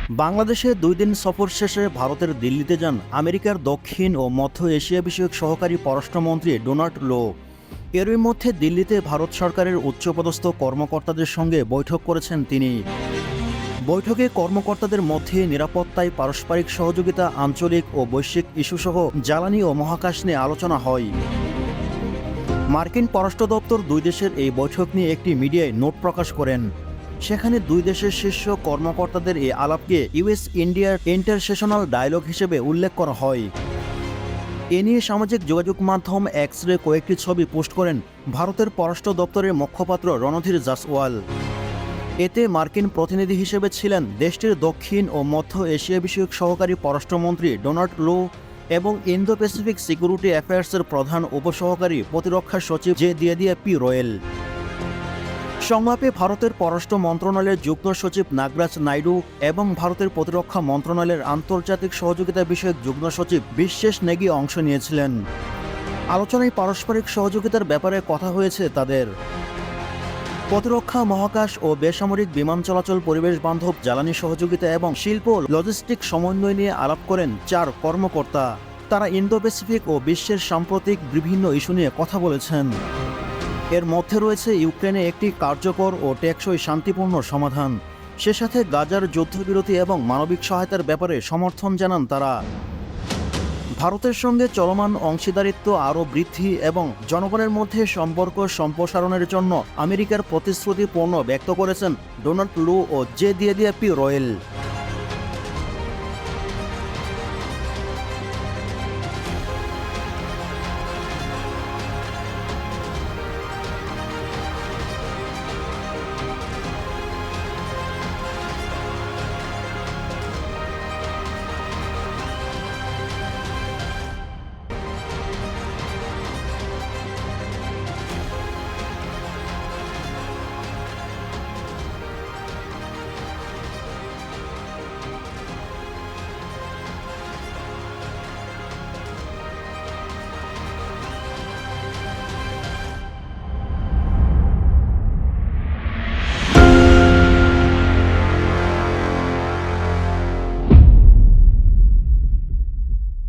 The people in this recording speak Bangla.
বাংলাদেশে 2 দিন সফর শেষে ভারতের দিল্লিতে যান আমেরিকার দক্ষিণ ও মধ্য এশিয়া বিষয়ক সহকারী পররাষ্ট্রমন্ত্রী ডোনাল্ড লো। এরই মধ্যে দিল্লিতে ভারত সরকারের উচ্চপদস্থ কর্মকর্তাদের সঙ্গে বৈঠক করেছেন তিনি। বৈঠকে কর্মকর্তাদের মধ্যে নিরাপত্তায় পারস্পরিক সহযোগিতা, আঞ্চলিক ও বৈশ্বিক ইস্যুসহ জ্বালানি ও মহাকাশ নিয়ে আলোচনা হয়। মার্কিন পররাষ্ট্র দপ্তর দুই দেশের এই বৈঠক নিয়ে একটি মিডিয়ায় নোট প্রকাশ করেন। সেখানে দুই দেশের শীর্ষ কর্মকর্তাদের এই আলাপকে ইউএস ইন্ডিয়ার ইন্টারসেশনাল ডায়ালগ হিসেবে উল্লেখ করা হয়। এ নিয়ে সামাজিক যোগাযোগ মাধ্যম এক্সরে কয়েকটি ছবি পোস্ট করেন ভারতের পররাষ্ট্র দপ্তরের মুখপাত্র রণধীর জাসওয়াল। এতে মার্কিন প্রতিনিধি হিসেবে ছিলেন দেশটির দক্ষিণ ও মধ্য এশিয়া বিষয়ক সহকারী পররাষ্ট্রমন্ত্রী ডোনাল্ড লো এবং ইন্দো প্যাসিফিক সিকিউরিটি অ্যাফেয়ার্সের প্রধান উপসহকারী প্রতিরক্ষা সচিব জেডিএ পি রয়েল। সংলাপে ভারতের পররাষ্ট্র মন্ত্রণালয়ের যুগ্ম সচিব নাগরাজ নাইডু এবং ভারতের প্রতিরক্ষা মন্ত্রণালয়ের আন্তর্জাতিক সহযোগিতা বিষয়ক যুগ্ম সচিব বিশ্বেশ নেগি অংশ নিয়েছিলেন। আলোচনায় পারস্পরিক সহযোগিতার ব্যাপারে কথা হয়েছে তাদের। প্রতিরক্ষা, মহাকাশ ও বেসামরিক বিমান চলাচল, পরিবেশ বান্ধব জ্বালানি সহযোগিতা এবং শিল্প লজিস্টিক সমন্বয় নিয়ে আলাপ করেন 4 কর্মকর্তা। তারা ইন্দো প্যাসিফিক ও বিশ্বের সাম্প্রতিক বিভিন্ন ইস্যু নিয়ে কথা বলেছেন। এর মধ্যে রয়েছে ইউক্রেনে একটি কার্যকর ও টেকসই শান্তিপূর্ণ সমাধান। সে সাথে গাজার যুদ্ধবিরতি এবং মানবিক সহায়তার ব্যাপারে সমর্থন জানান তারা। ভারতের সঙ্গে চলমান অংশীদারিত্ব আরও বৃদ্ধি এবং জনগণের মধ্যে সম্পর্ক সম্প্রসারণের জন্য আমেরিকার প্রতিশ্রুতি পূর্ণ ব্যক্ত করেছেন ডোনাল্ড লো ও জেডিএ পি রয়েল।